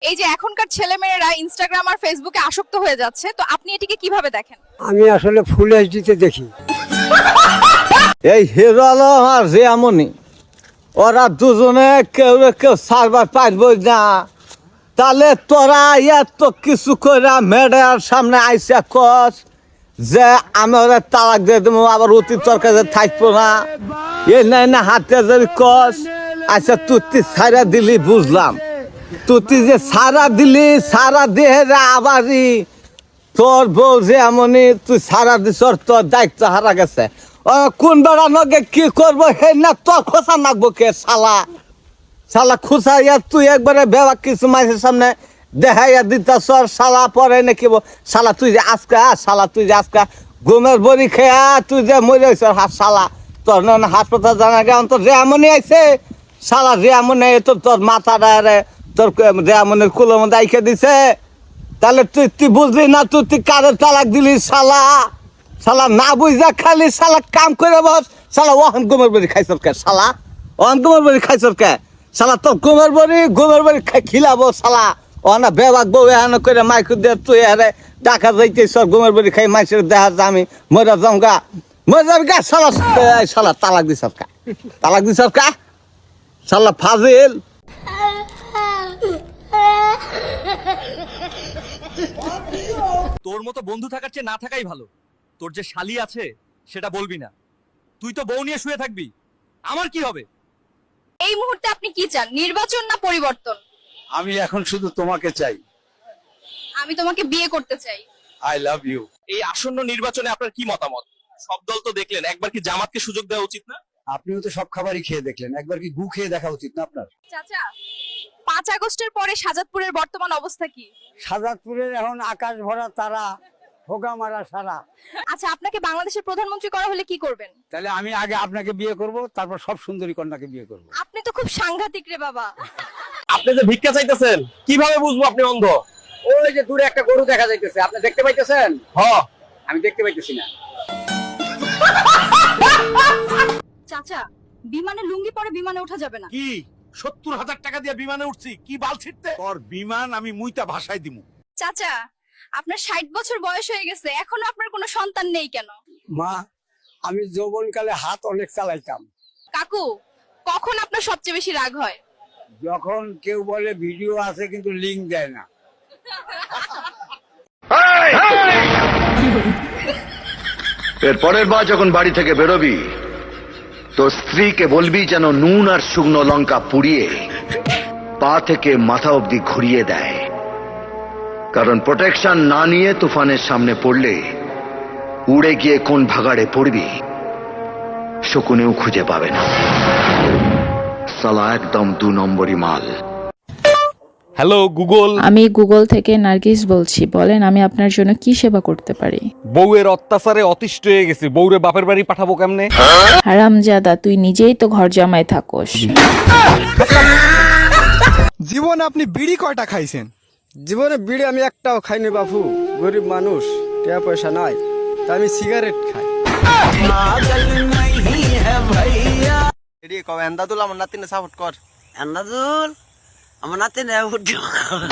এই যে এখনকার ছেলেমেয়েরা ইনস্টাগ্রাম আর ফেসবুকে আসক্ত হয়ে যাচ্ছে, তো আপনি এটিকে কিভাবে দেখেন? আমি আসলে ফুল এইচডিতে দেখি। এই হিরো আলম আর রিয়ামনি ওরা দুজনে কেউ কেউ সার্ভার পারবই না, তাহলে তোরা এত কিছু করে মেয়েটার সামনে আইসা কস যে আমি ওরা তালাক দিয়ে দেবো, আবার অতীত তোর কাছে থাকবো না, এই নাই না হাতে যদি কস। আচ্ছা তুই সারা দিলি বুঝলাম, তুই যে সারা দিলি, সারা দেহে আবারই তোর বউ যে এমনই তুই সারা দিস, তোর দায়িত্ব হারা গেছে। কোন বেড়া নগে কি করবো হে না তোর খোঁচা নাকবো কে শালা, শালা খুচা ইয়ার তুই একবারে বেবা কিছু মাসের সামনে দেখাইয়া দিতাস শালা, পরে নাকি শালা তুই যে আজকা, শালা তুই যে আজকা ঘুমের বড়ি খেয়া তুই যে মরে হয়েছ শালা, তোর না হাসপাতাল জানা গেল তোর রেমনি আইছে শালা, রেমনি তোর মাথাটা তোর রেমনের কুলোর মধ্যে আইকে দিছে। তাহলে তুই বুঝলি না, তুই কারে তালাক দিলি শালা, শালা না বুঝা খালি শালা কাম করে বস শালা, ওহন গোমের বাড়ি খাইছ কে শালা, ওহন গোমের বাড়ি খাইছ কে শালা, তোর গোমের বাড়ি খিলাবো শালা, ও না বেবাক বউ এহান করে মাইক দিয়ে তুই আরে টাকা যাইতেছ গোমের বাড়ি খাই মাইসের দেখা যা আমি মরা জমগা মরে যাবি গা শালা, শালা তালাক দিছ কা, তালাক দিছ কা শালা ফাজিল। তোর মতো বন্ধু থাকার চেয়ে না থাকাই ভালো। তোর যে শালি আছে সেটা বলবি না, তুই তো বউ নিয়ে শুয়ে থাকবি, আমার কি হবে? এই মুহূর্তে আপনি কি চান, নির্বাচন না পরিবর্তন? আমি এখন শুধু তোমাকে চাই। আমি তোমাকে বিয়ে করতে চাই। I love you. এই আসন্ন নির্বাচনে আপনার কি মতামত? সব দল তো দেখলেন, একবার কি জামাতকে সুযোগ দেওয়া উচিত না? আপনিও তো সব খাবারই খেয়ে দেখলেন, একবার কি গু খেয়ে দেখা উচিত না আপনার? চাচা, 5 আগস্টের পরে সাজাদপুরের বর্তমান অবস্থা কি? সাজাদপুরের এখন আকাশ ভরা তারা, হোগা মারা সারা। আচ্ছা, আপনাকে বাংলাদেশের প্রধানমন্ত্রী করা হলে কি করবেন? তাহলে আমি আগে আপনাকে বিয়ে করব, তারপর সব সুন্দরী কন্যাকে বিয়ে করব। আপনি তো খুব সাংঘাতিক রে বাবা। আপনি যে ভিক্ষা চাইতেছেন, কিভাবে বুঝবো আপনি অন্ধ? ওই যে দূরে একটা গরু দেখা যাইতেছে, আপনি দেখতে পাইতেছেন? হ্যাঁ, আমি দেখতে পাইতেছি না। চাচা, বিমানে লুঙ্গি পরে বিমানে ওঠা যাবে না। কি 70,000 টাকা দিয়ে বিমানে উঠছি, কি বাল ছিটতে? তোর বিমান আমি মুইতা ভাষায় দিমু। চাচা, আপনার 60 বছর বয়স হয়ে গেছে, এখনো আপনার কোনো সন্তান নেই কেন? মা, আমি যৌবনকালে হাত অনেক চালাইতাম। কাকু, কখন আপনার সবচেয়ে বেশি রাগ হয়? যখন কেউ বলে ভিডিও আছে কিন্তু লিংক দেয় না। এর পরের বার যখন বাড়ি থেকে বেরোবি, তো স্ত্রীকে বলবি যেন নুন আর শুকনো লঙ্কা পুড়িয়ে পা থেকে মাথা অবধি ঘুরিয়ে দেয়, কারণ প্রোটেকশন না নিয়ে তুফানের সামনে পড়লে উড়ে গিয়ে কোন ভাগাড়ে পড়বি শকুনেও খুঁজে পাবে না। সালা একদম 2 নম্বরই মাল। Hello Google. আমি গুগল থেকে নার্গিস বলছি, বলেন আমি আপনার জন্য কি সেবা করতে পারি? বউয়ের অত্যাচারে অতিষ্ঠ হয়ে গেছে, বউরে বাপের বাড়ি পাঠাবো কেমনে? হারামজাদা, তুই নিজেই তো ঘর জামাই থাকোস। জীবনে আপনি বিড়ি কয়টা খাইছেন? জীবনে বিড়ি আমি একটাও খাইনি বাপু, গরিব মানুষ, টাকা পয়সা নাই, তাই আমি সিগারেট খাই। এন্দাদুল আমার নাতিনে সাপোর্ট কর, এন্দাদুল আমার নাতিনে সাপোর্ট কর।